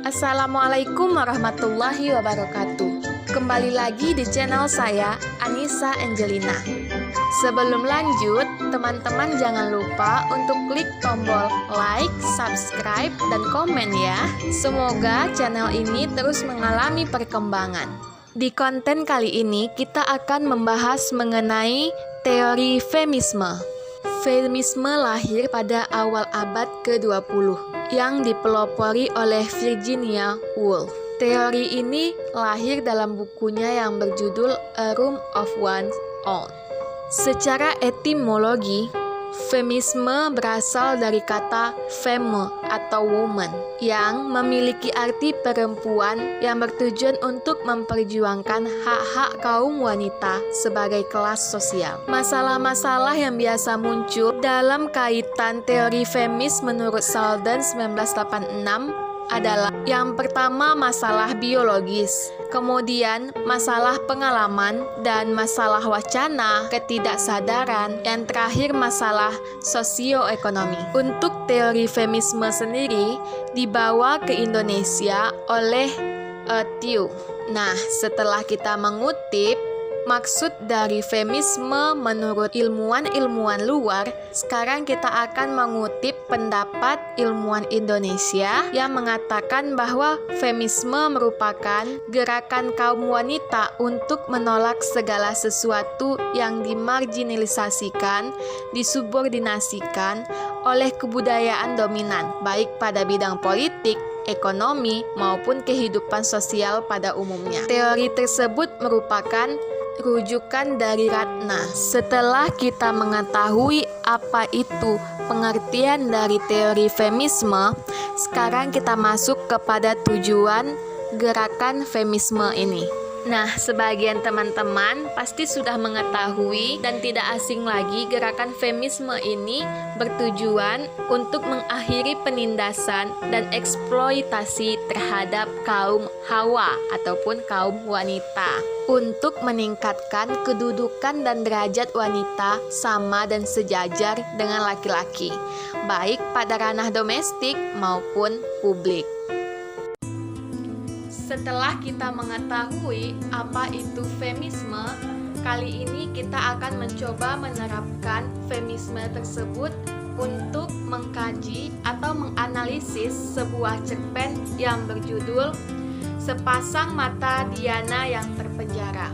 Assalamualaikum warahmatullahi wabarakatuh. Kembali lagi di channel saya, Anissa Angelina. Sebelum lanjut, teman-teman jangan lupa untuk klik tombol like, subscribe, dan komen ya. Semoga channel ini terus mengalami perkembangan. Di konten kali ini, kita akan membahas mengenai teori feminisme. Feminisme lahir pada awal abad ke-20 yang dipelopori oleh Virginia Woolf. Teori ini lahir dalam bukunya yang berjudul A Room of One's Own. Secara etimologi, feminisme berasal dari kata femme atau woman yang memiliki arti perempuan yang bertujuan untuk memperjuangkan hak-hak kaum wanita sebagai kelas sosial. Masalah-masalah yang biasa muncul dalam kaitan teori feminis menurut Selden 1986 adalah yang pertama masalah biologis, kemudian masalah pengalaman dan masalah wacana, ketidaksadaran, yang terakhir masalah sosioekonomi. Untuk teori feminisme sendiri dibawa ke Indonesia oleh Thieu. Nah, setelah kita mengutip maksud dari feminisme menurut ilmuwan-ilmuwan luar, sekarang kita akan mengutip pendapat ilmuwan Indonesia yang mengatakan bahwa feminisme merupakan gerakan kaum wanita untuk menolak segala sesuatu yang dimarginalisasikan, disubordinasikan oleh kebudayaan dominan, baik pada bidang politik, ekonomi, maupun kehidupan sosial pada umumnya. Teori tersebut merupakan rujukan dari Ratna. Setelah kita mengetahui apa itu pengertian dari teori feminisme, sekarang kita masuk kepada tujuan gerakan feminisme ini. Nah, sebagian teman-teman pasti sudah mengetahui dan tidak asing lagi gerakan feminisme ini bertujuan untuk mengakhiri penindasan dan eksploitasi terhadap kaum Hawa ataupun kaum wanita, untuk meningkatkan kedudukan dan derajat wanita sama dan sejajar dengan laki-laki, baik pada ranah domestik maupun publik. Setelah kita mengetahui apa itu feminisme, kali ini kita akan mencoba menerapkan feminisme tersebut untuk mengkaji atau menganalisis sebuah cerpen yang berjudul Sepasang Mata Diana yang Terpenjara.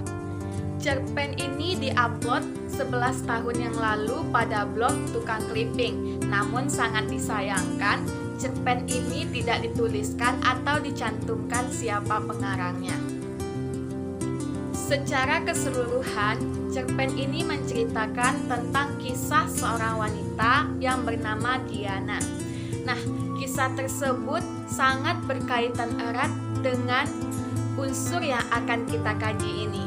Cerpen ini diupload 11 tahun yang lalu pada blog Tukang Clipping. Namun sangat disayangkan, cerpen ini tidak dituliskan atau dicantumkan siapa pengarangnya. Secara keseluruhan, cerpen ini menceritakan tentang kisah seorang wanita yang bernama Diana. Nah, kisah tersebut sangat berkaitan erat dengan unsur yang akan kita kaji ini.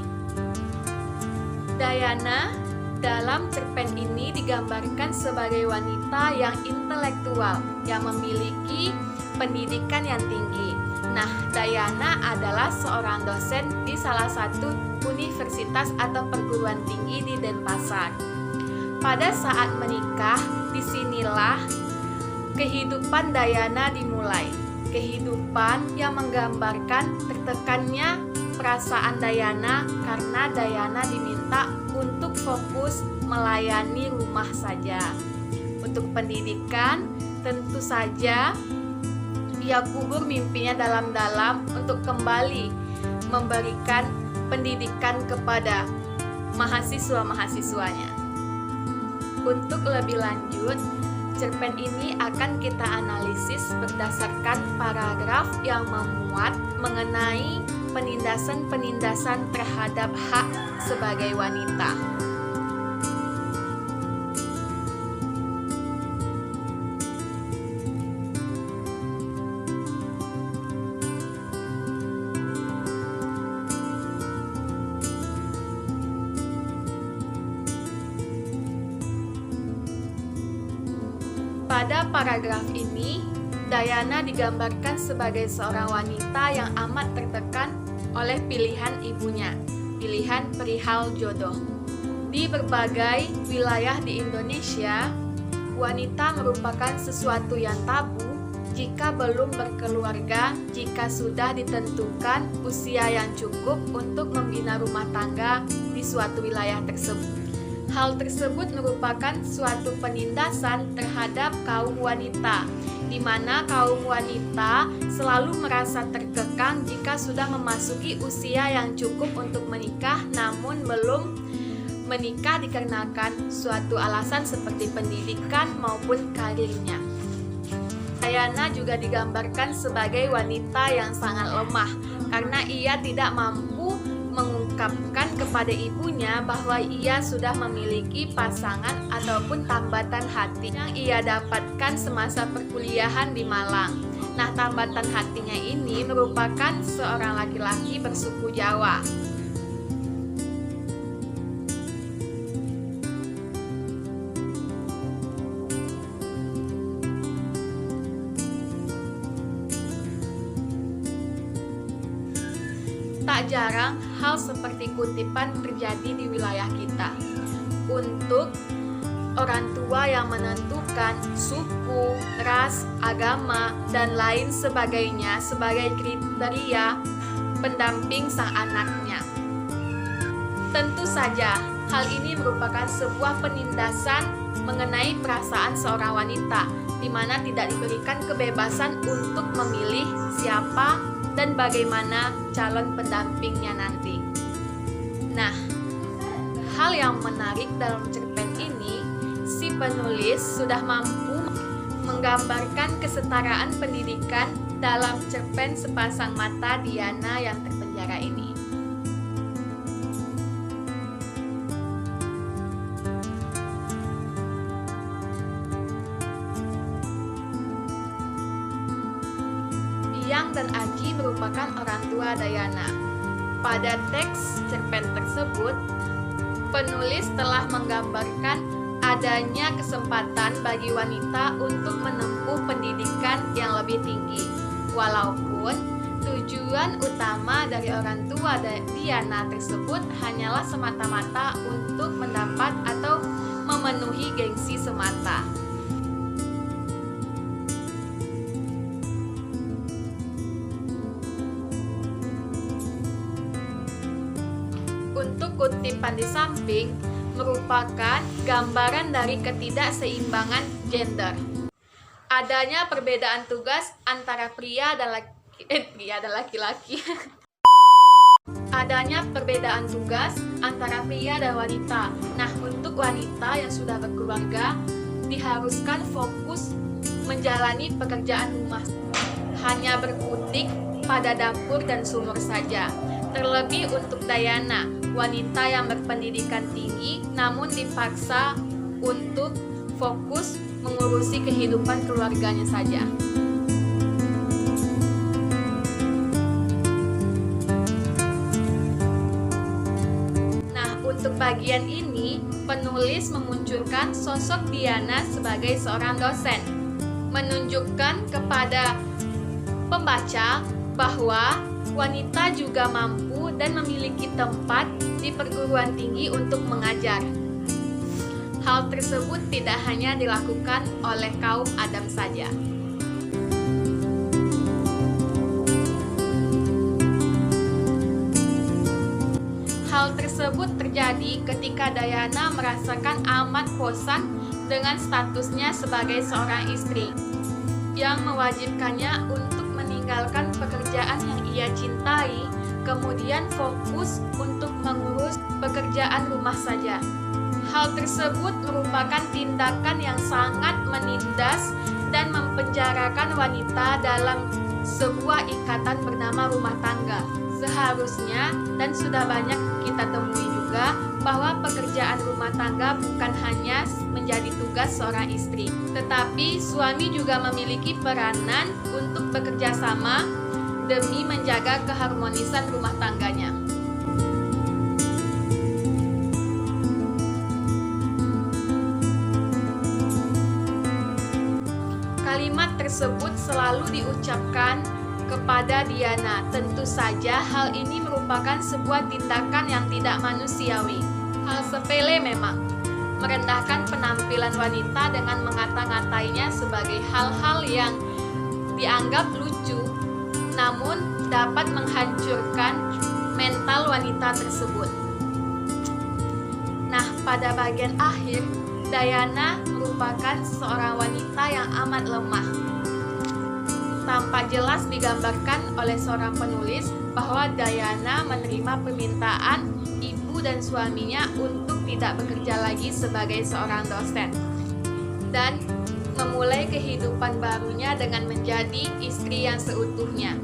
Diana dalam cerpen ini digambarkan sebagai wanita yang intelektual, yang memiliki pendidikan yang tinggi. Nah, Diana adalah seorang dosen di salah satu universitas atau perguruan tinggi di Denpasar. Pada saat menikah, disinilah kehidupan Diana dimulai. Kehidupan yang menggambarkan tertekannya perasaan Diana karena Diana diminta untuk fokus melayani rumah saja. Untuk pendidikan, tentu saja ia kubur mimpinya dalam-dalam untuk kembali memberikan pendidikan kepada mahasiswa-mahasiswanya. Untuk lebih lanjut, cerpen ini akan kita analisis berdasarkan paragraf yang memuat mengenai penindasan-penindasan terhadap hak sebagai wanita. Pada paragraf ini, Diana digambarkan sebagai seorang wanita yang amat tertekan oleh pilihan ibunya, pilihan perihal jodoh. Di berbagai wilayah di Indonesia, wanita merupakan sesuatu yang tabu jika belum berkeluarga, jika sudah ditentukan usia yang cukup untuk membina rumah tangga di suatu wilayah tersebut. Hal tersebut merupakan suatu penindasan terhadap kaum wanita, di mana kaum wanita selalu merasa terkekang jika sudah memasuki usia yang cukup untuk menikah, namun belum menikah dikarenakan suatu alasan seperti pendidikan maupun karirnya. Diana juga digambarkan sebagai wanita yang sangat lemah karena ia tidak mampu mengungkapkan kepada ibunya bahwa ia sudah memiliki pasangan ataupun tambatan hati yang ia dapatkan semasa perkuliahan di Malang. Nah, tambatan hatinya ini merupakan seorang laki-laki bersuku Jawa. Tak jarang hal seperti kutipan terjadi di wilayah kita. Untuk orang tua yang menentukan suku, ras, agama, dan lain sebagainya sebagai kriteria pendamping sang anaknya. Tentu saja, hal ini merupakan sebuah penindasan mengenai perasaan seorang wanita, di mana tidak diberikan kebebasan untuk memilih siapa dan bagaimana calon pendampingnya nanti. Nah, hal yang menarik dalam cerpen ini, si penulis sudah mampu menggambarkan kesetaraan pendidikan dalam cerpen Sepasang Mata Diana yang terpenjara ini. Yang dan Aji merupakan orang tua Diana. Pada teks cerpen tersebut, penulis telah menggambarkan adanya kesempatan bagi wanita untuk menempuh pendidikan yang lebih tinggi. Walaupun tujuan utama dari orang tua Diana tersebut hanyalah semata-mata untuk mendapat atau memenuhi gengsi semata. Untuk kutipan di samping merupakan gambaran dari ketidakseimbangan gender. Adanya perbedaan tugas antara pria dan laki-laki. Adanya perbedaan tugas antara pria dan wanita. Nah, untuk wanita yang sudah berkeluarga diharuskan fokus menjalani pekerjaan rumah, hanya berkutik pada dapur dan sumur saja. Terlebih untuk Diana, wanita yang berpendidikan tinggi namun dipaksa untuk fokus mengurusi kehidupan keluarganya saja. Nah, untuk bagian ini, penulis memunculkan sosok Diana sebagai seorang dosen, menunjukkan kepada pembaca bahwa wanita juga mampu dan memiliki tempat di perguruan tinggi untuk mengajar. Hal tersebut tidak hanya dilakukan oleh kaum Adam saja. Hal tersebut terjadi ketika Diana merasakan amat bosan dengan statusnya sebagai seorang istri, yang mewajibkannya untuk meninggalkan pekerjaan yang ia cintai, kemudian fokus untuk mengurus pekerjaan rumah saja. Hal tersebut merupakan tindakan yang sangat menindas dan mempenjarakan wanita dalam sebuah ikatan bernama rumah tangga. Seharusnya, dan sudah banyak kita temui juga, bahwa pekerjaan rumah tangga bukan hanya menjadi tugas seorang istri, tetapi suami juga memiliki peranan untuk bekerja sama demi menjaga keharmonisan rumah tangganya. Kalimat tersebut selalu diucapkan kepada Diana. Tentu saja hal ini merupakan sebuah tindakan yang tidak manusiawi. Hal sepele memang, merendahkan penampilan wanita dengan mengata-ngatainya sebagai hal-hal yang dianggap lucu, namun dapat menghancurkan mental wanita tersebut. Nah, pada bagian akhir, Diana merupakan seorang wanita yang amat lemah. Tampak jelas digambarkan oleh seorang penulis bahwa Diana menerima permintaan ibu dan suaminya untuk tidak bekerja lagi sebagai seorang dosen dan memulai kehidupan barunya dengan menjadi istri yang seutuhnya.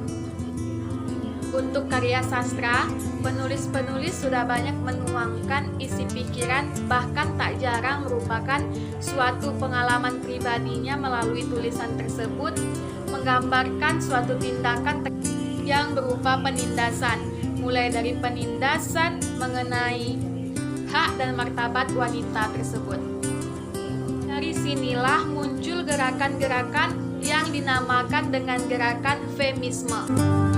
Untuk karya sastra, penulis-penulis sudah banyak menuangkan isi pikiran, bahkan tak jarang merupakan suatu pengalaman pribadinya melalui tulisan tersebut, menggambarkan suatu tindakan yang berupa penindasan, mulai dari penindasan mengenai hak dan martabat wanita tersebut. Dari sinilah muncul gerakan-gerakan yang dinamakan dengan gerakan feminisme.